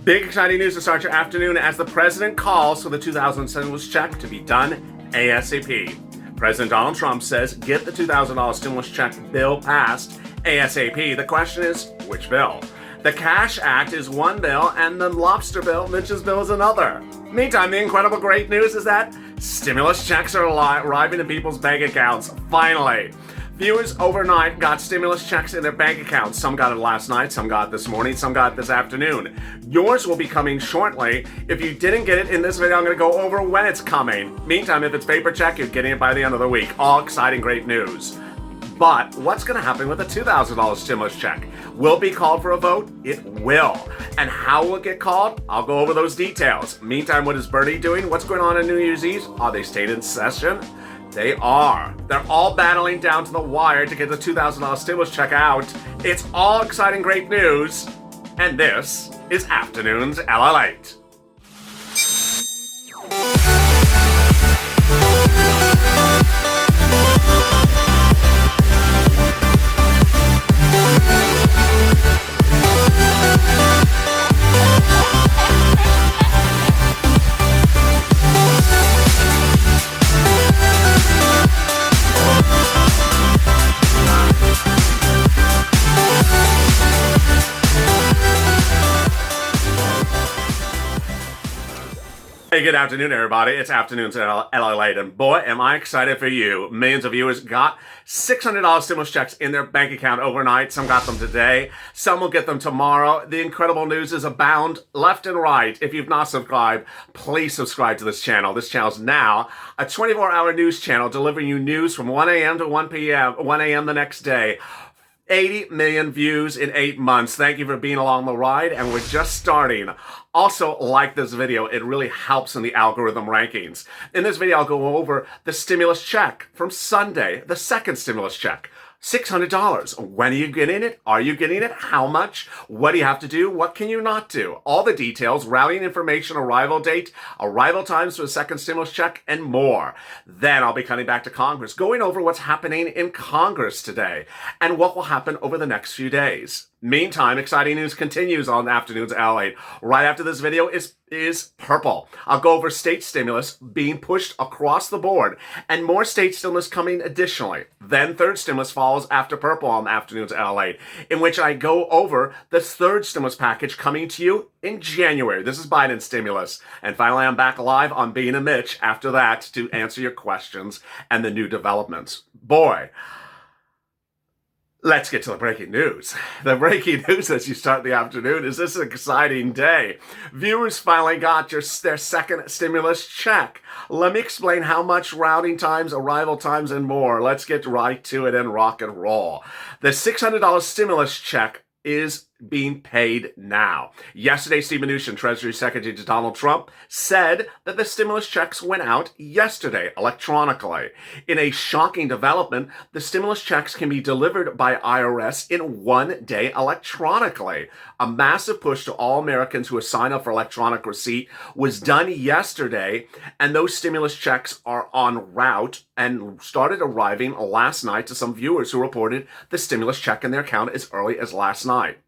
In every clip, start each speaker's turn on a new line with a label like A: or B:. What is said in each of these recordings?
A: Big exciting news to start your afternoon as the president calls for the 2000 stimulus check to be done ASAP. President Donald Trump says get the $2,000 stimulus check bill passed ASAP. The question is, which bill? The Cash Act is one bill, and the Lobster Bill, Mitch's bill, is another. Meantime, the incredible great news is that stimulus checks are arriving in people's bank accounts, finally. Viewers overnight got stimulus checks in their bank accounts. Some got it last night, some got it this morning, some got it this afternoon. Yours will be coming shortly. If you didn't get it in this video, I'm going to go over when it's coming. Meantime, if it's paper check, you're getting it by the end of the week. All exciting, great news. But what's going to happen with the $2,000 stimulus check? Will it be called for a vote? It will. And how will it get called? I'll go over those details. Meantime, what is Bernie doing? What's going on New Year's Eve? Are they stayed in session? They are. They're all battling down to the wire to get the $2,000 stimulus check out. It's all exciting, great news. And this is Afternoons LALATE. Hey, good afternoon, everybody. It's Afternoons at LALATE, and boy, am I excited for you. Millions of viewers got $600 stimulus checks in their bank account overnight. Some got them today. Some will get them tomorrow. The incredible news is abound left and right. If you've not subscribed, please subscribe to this channel. This channel is now a 24-hour news channel delivering you news from 1 a.m. to 1 a.m. the next day. 80 million views in 8 months. Thank you for being along the ride, and we're just starting. Also, like this video, it really helps in the algorithm rankings. In this video, I'll go over the stimulus check from Sunday, the second stimulus check. $600. When are you getting it? Are you getting it? How much? What do you have to do? What can you not do? All the details, routing information, arrival date, arrival times for the second stimulus check, and more. Then I'll be coming back to Congress, going over what's happening in Congress today and what will happen over the next few days. Meantime, exciting news continues on Afternoons LALATE. Right after this video is purple. I'll go over state stimulus being pushed across the board and more state stimulus coming additionally. Then third stimulus follows after purple on Afternoons LALATE, in which I go over the third stimulus package coming to you in January. This is Biden's stimulus. And finally, I'm back live on Being a Mitch after that to answer your questions and the new developments. Boy, let's get to the breaking news. The breaking news as you start the afternoon is this exciting day. Viewers finally got their second stimulus check. Let me explain how much, routing times, arrival times, and more. Let's get right to it and rock and roll. The $600 stimulus check is being paid now. Yesterday, Steve Mnuchin, Treasury Secretary to Donald Trump, said that the stimulus checks went out yesterday electronically. In a shocking development, the stimulus checks can be delivered by IRS in 1 day electronically. A massive push to all Americans who are signed up for electronic receipt was done yesterday, and those stimulus checks are en route and started arriving last night to some viewers who reported the stimulus check in their account as early as last night.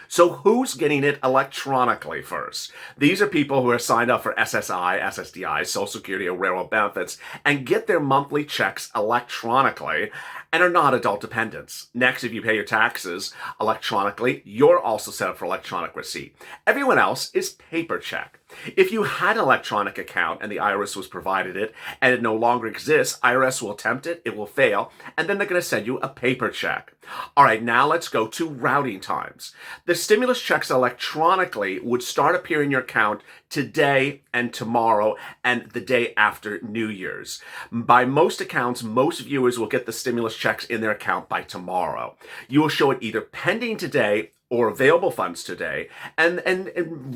A: So who's getting it electronically first? These are people who are signed up for SSI, SSDI, Social Security, or railroad benefits, and get their monthly checks electronically and are not adult dependents. Next, if you pay your taxes electronically, you're also set up for electronic receipt. Everyone else is paper check. If you had an electronic account and the IRS was provided it and it no longer exists, IRS will attempt it, it will fail, and then they're going to send you a paper check. All right, now let's go to routing times. The stimulus checks electronically would start appearing in your account today and tomorrow and the day after New Year's. By most accounts, most viewers will get the stimulus checks in their account by tomorrow. You will show it either pending today or available funds today, and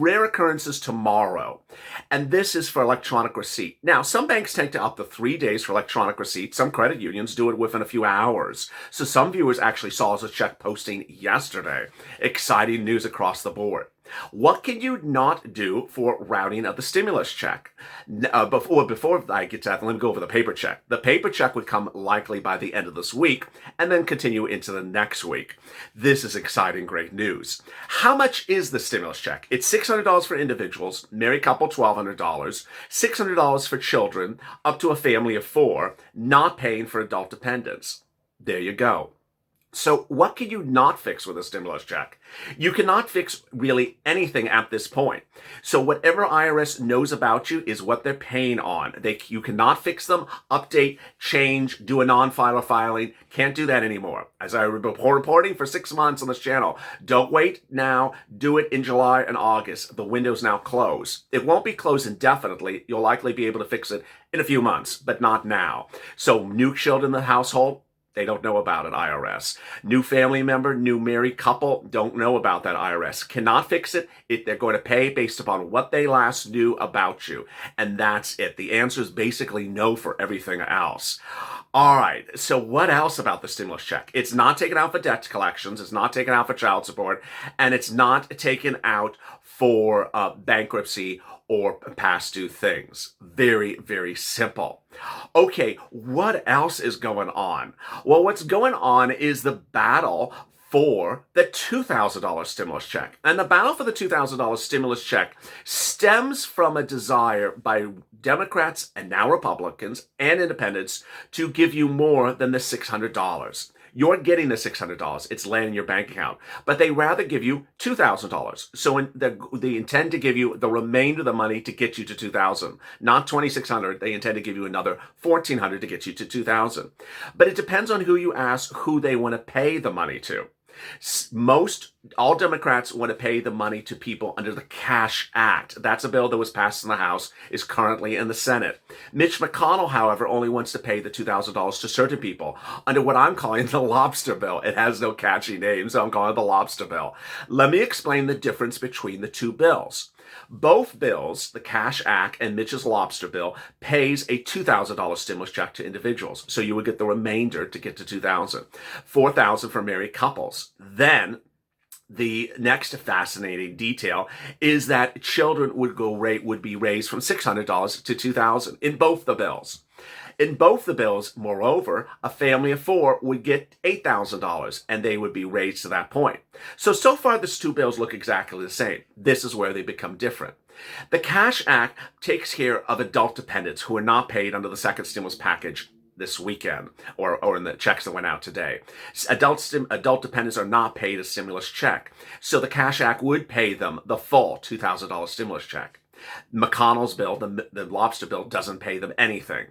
A: rare occurrences tomorrow. And this is for electronic receipt. Now, some banks take to up to 3 days for electronic receipt. Some credit unions do it within a few hours. So some viewers actually saw the check posting yesterday. Exciting news across the board. What can you not do for routing of the stimulus check? Before I get to that, let me go over the paper check. The paper check would come likely by the end of this week and then continue into the next week. This is exciting, great news. How much is the stimulus check? It's $600 for individuals, married couple $1,200, $600 for children, up to a family of 4, not paying for adult dependents. There you go. So what can you not fix with a stimulus check? You cannot fix really anything at this point. So whatever IRS knows about you is what they're paying on. You cannot fix them, update, change, do a non-filer filing. Can't do that anymore. As I've been reporting for 6 months on this channel, don't wait now. Do it in July and August. The window's now closed. It won't be closed indefinitely. You'll likely be able to fix it in a few months, but not now. So new children in the household, they don't know about it, IRS. New family member, new married couple, don't know about that, IRS. Cannot fix it. They're going to pay based upon what they last knew about you. And that's it. The answer is basically no for everything else. All right, so what else about the stimulus check? It's not taken out for debt collections. It's not taken out for child support. And it's not taken out for bankruptcy or past due things. Very, very simple. Okay, what else is going on? Well, what's going on is the battle for the $2,000 stimulus check. And the battle for the $2,000 stimulus check stems from a desire by Democrats and now Republicans and independents to give you more than the $600. You're getting the $600. It's landing in your bank account. But they rather give you $2,000. So they intend to give you the remainder of the money to get you to $2,000. Not $2,600. They intend to give you another $1,400 to get you to $2,000. But it depends on who you ask who they want to pay the money to. All Democrats want to pay the money to people under the Cash Act. That's a bill that was passed in the House, is currently in the Senate. Mitch McConnell, however, only wants to pay the $2,000 to certain people under what I'm calling the lobster bill. It has no catchy name, so I'm calling it the lobster bill. Let me explain the difference between the two bills. Both bills, the Cash Act and Mitch's lobster bill, pays a $2,000 stimulus check to individuals. So you would get the remainder to get to $2,000. $4,000 for married couples. Then the next fascinating detail is that children would be raised from $600 to $2,000 in both the bills. In both the bills, moreover, a family of 4 would get $8,000 and they would be raised to that point. So far, these two bills look exactly the same. This is where they become different. The Cash Act takes care of adult dependents who are not paid under the second stimulus package this weekend or in the checks that went out today. Adult dependents are not paid a stimulus check. So the Cash Act would pay them the full $2,000 stimulus check. McConnell's bill, the lobster bill, doesn't pay them anything.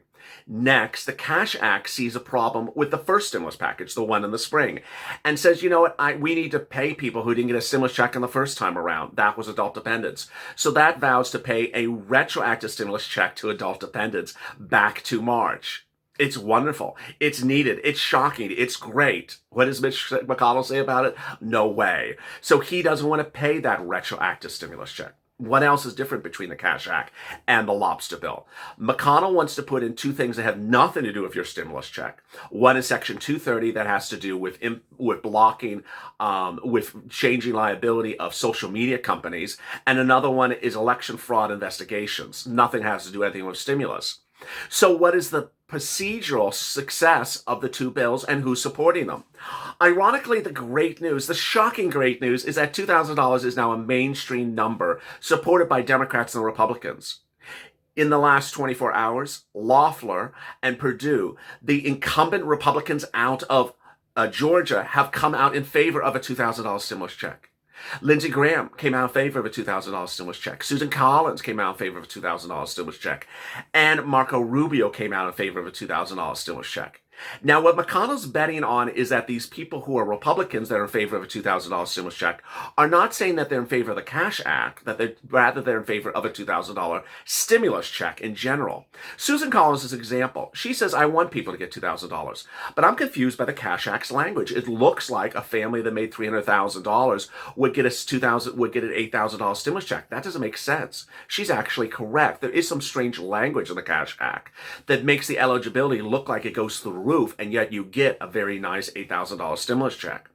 A: Next, the Cash Act sees a problem with the first stimulus package, the one in the spring, and says, you know what, we need to pay people who didn't get a stimulus check in the first time around. That was adult dependents. So that vows to pay a retroactive stimulus check to adult dependents back to March. It's wonderful. It's needed. It's shocking. It's great. What does Mitch McConnell say about it? No way. So he doesn't want to pay that retroactive stimulus check. What else is different between the Cash Act and the lobster bill? McConnell wants to put in two things that have nothing to do with your stimulus check. One is Section 230 that has to do with blocking, with changing liability of social media companies. And another one is election fraud investigations. Nothing has to do anything with stimulus. So what is the procedural success of the two bills and who's supporting them? Ironically, the great news, the shocking great news, is that $2,000 is now a mainstream number supported by Democrats and Republicans. In the last 24 hours, Loeffler and Perdue, the incumbent Republicans out of Georgia, have come out in favor of a $2,000 stimulus check. Lindsey Graham came out in favor of a $2,000 stimulus check. Susan Collins came out in favor of a $2,000 stimulus check. And Marco Rubio came out in favor of a $2,000 stimulus check. Now, what McConnell's betting on is that these people who are Republicans that are in favor of a $2,000 stimulus check are not saying that they're in favor of the Cash Act, that they're in favor of a $2,000 stimulus check in general. Susan Collins is an example. She says, I want people to get $2,000, but I'm confused by the Cash Act's language. It looks like a family that made $300,000 would get an $8,000 stimulus check. That doesn't make sense. She's actually correct. There is some strange language in the Cash Act that makes the eligibility look like it goes through roof, and yet you get a very nice $8,000 stimulus check.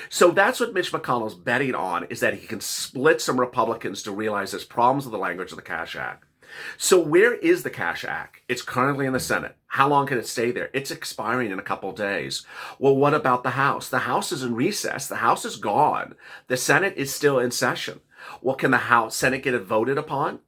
A: So that's what Mitch McConnell's betting on, is that he can split some Republicans to realize there's problems with the language of the Cash Act. So where is the Cash Act? It's currently in the Senate. How long can it stay there? It's expiring in a couple of days. Well, what about the House? The House is in recess. The House is gone. The Senate is still in session. Well, can the Senate get it voted upon?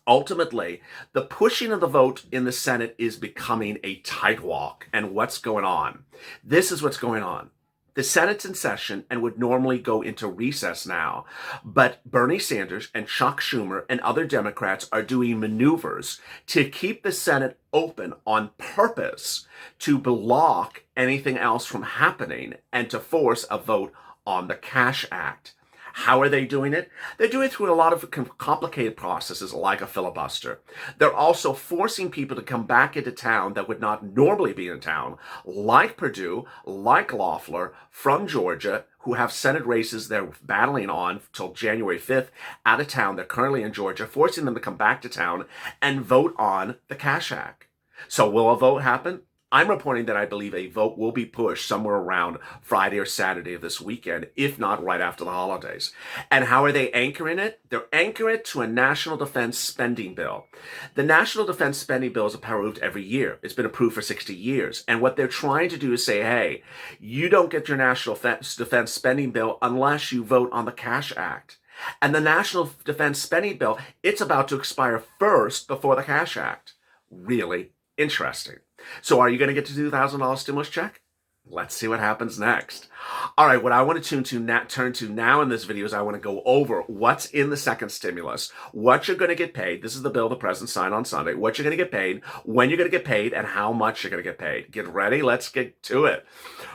A: Ultimately, the pushing of the vote in the Senate is becoming a tight walk. And what's going on? This is what's going on. The Senate's in session and would normally go into recess now, but Bernie Sanders and Chuck Schumer and other Democrats are doing maneuvers to keep the Senate open on purpose to block anything else from happening and to force a vote on the Cash Act. How are they doing it? They're doing it through a lot of complicated processes like a filibuster. They're also forcing people to come back into town that would not normally be in town, like Perdue, like Loeffler from Georgia, who have Senate races they're battling on till January 5th out of town. They're currently in Georgia, forcing them to come back to town and vote on the Cash Act. So will a vote happen? I'm reporting that I believe a vote will be pushed somewhere around Friday or Saturday of this weekend, if not right after the holidays. And how are they anchoring it? They're anchoring it to a national defense spending bill. The national defense spending bill is approved every year. It's been approved for 60 years. And what they're trying to do is say, hey, you don't get your national defense spending bill unless you vote on the Cash Act. And the national defense spending bill, it's about to expire first before the Cash Act. Really interesting. So are you going to get the $2,000 stimulus check? Let's see what happens next. All right, what I want to turn to now in this video is I want to go over what's in the second stimulus, what you're going to get paid. This is the bill the president signed on Sunday. What you're going to get paid, when you're going to get paid, and how much you're going to get paid. Get ready. Let's get to it.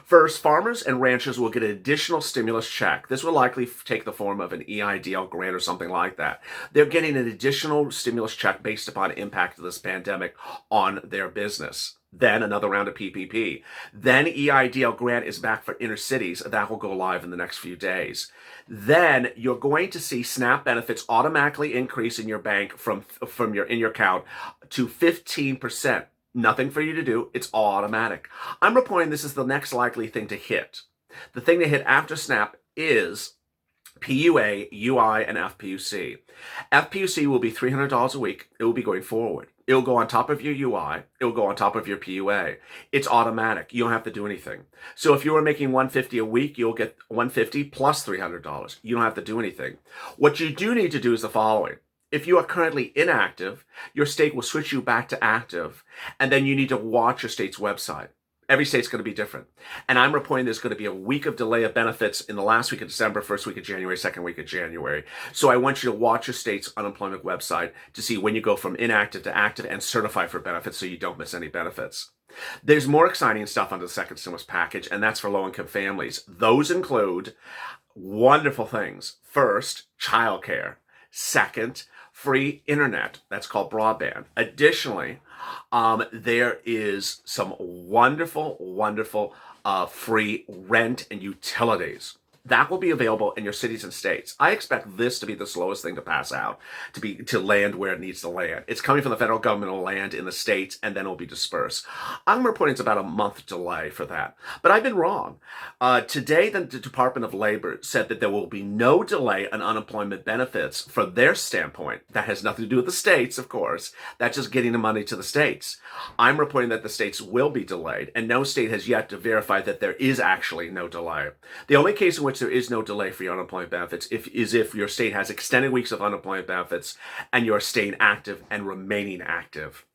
A: First, farmers and ranchers will get an additional stimulus check. This will likely take the form of an EIDL grant or something like that. They're getting an additional stimulus check based upon impact of this pandemic on their business. Then another round of PPP. Then EIDL grant is back for inner cities. That will go live in the next few days. Then you're going to see SNAP benefits automatically increase in your bank from your account to 15%. Nothing for you to do. It's all automatic. I'm reporting this is the next likely thing to hit. The thing to hit after SNAP is PUA, UI, and FPUC. FPUC will be $300 a week. It will be going forward. It will go on top of your UI. It will go on top of your PUA. It's automatic. You don't have to do anything. So if you were making $150 a week, you'll get $150 plus $300. You don't have to do anything. What you do need to do is the following. If you are currently inactive, your state will switch you back to active, and then you need to watch your state's website. Every state's going to be different. And I'm reporting there's going to be a week of delay of benefits in the last week of December, first week of January, second week of January. So I want you to watch your state's unemployment website to see when you go from inactive to active and certify for benefits so you don't miss any benefits. There's more exciting stuff under the second stimulus package, and that's for low-income families. Those include wonderful things. First, childcare. Second, free internet. That's called broadband. Additionally, there is some wonderful free rent and utilities. That will be available in your cities and states. I expect this to be the slowest thing to pass out, to land where it needs to land. It's coming from the federal government, will land in the states, and then it'll be dispersed. I'm reporting it's about a month delay for that. But I've been wrong. Today, the Department of Labor said that there will be no delay on unemployment benefits from their standpoint. That has nothing to do with the states, of course. That's just getting the money to the states. I'm reporting that the states will be delayed, and no state has yet to verify that there is actually no delay. The only case in which there is no delay for your unemployment benefits is if your state has extended weeks of unemployment benefits and you're staying active and remaining active.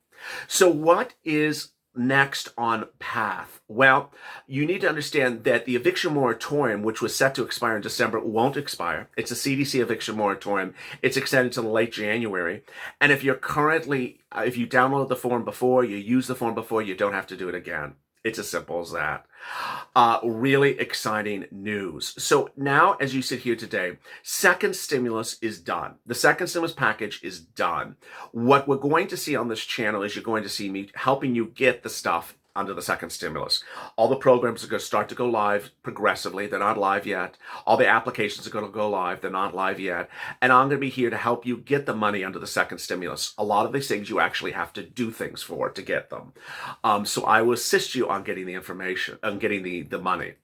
A: So what is next on path? Well, you need to understand that the eviction moratorium, which was set to expire in December, won't expire. It's a CDC eviction moratorium. It's extended to late January. And if you download the form before, you use the form before, you don't have to do it again. It's as simple as that. Really exciting news. So now, as you sit here today, second stimulus is done. The second stimulus package is done. What we're going to see on this channel is you're going to see me helping you get the stuff under the second stimulus. All the programs are going to start to go live progressively. They're not live yet. All the applications are going to go live. They're not live yet. And I'm going to be here to help you get the money under the second stimulus. A lot of these things you actually have to do things for to get them. So I will assist you on getting the information, on getting the money.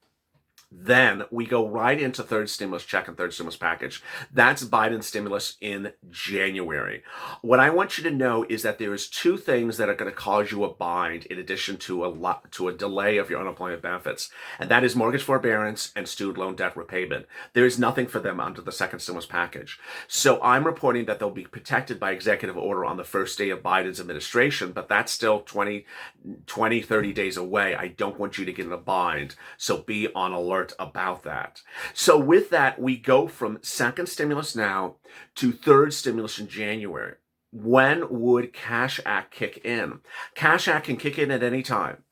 A: Then we go right into third stimulus check and third stimulus package. That's Biden's stimulus in January. What I want you to know is that there is two things that are going to cause you a bind in addition to a delay of your unemployment benefits, and that is mortgage forbearance and student loan debt repayment. There is nothing for them under the second stimulus package. So I'm reporting that they'll be protected by executive order on the first day of Biden's administration, but that's still 30 days away. I don't want you to get in a bind, so be on alert about that. So with that, we go from second stimulus now to third stimulus in January. When would Cash Act kick in? Cash Act can kick in at any time.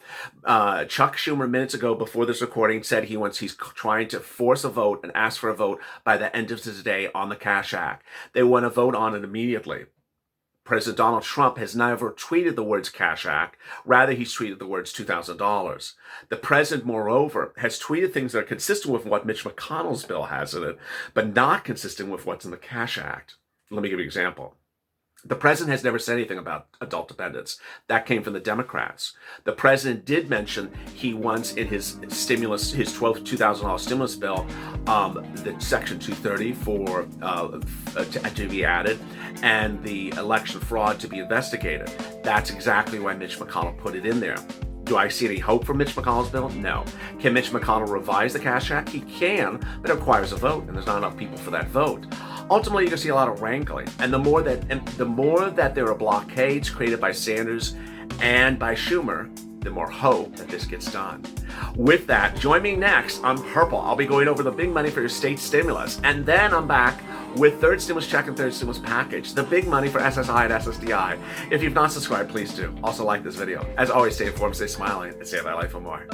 A: Chuck Schumer minutes ago before this recording said he's trying to force a vote and ask for a vote by the end of today on the Cash Act. They want to vote on it immediately. President Donald Trump has never tweeted the words Cash Act. Rather, he's tweeted the words $2,000. The president, moreover, has tweeted things that are consistent with what Mitch McConnell's bill has in it, but not consistent with what's in the Cash Act. Let me give you an example. The president has never said anything about adult dependents. That came from the Democrats. The president did mention he wants in his stimulus, his $2,000 stimulus bill, the Section 230 to be added and the election fraud to be investigated. That's exactly why Mitch McConnell put it in there. Do I see any hope for Mitch McConnell's bill? No. Can Mitch McConnell revise the Cash Act? He can, but it requires a vote, and there's not enough people for that vote. Ultimately, you're going to see a lot of wrangling, and the more that there are blockades created by Sanders and by Schumer, the more hope that this gets done. With that, join me next on Purple. I'll be going over the big money for your state stimulus, and then I'm back with third stimulus check and third stimulus package, the big money for SSI and SSDI. If you've not subscribed, please do. Also like this video. As always, stay informed, stay smiling, and save that life for more.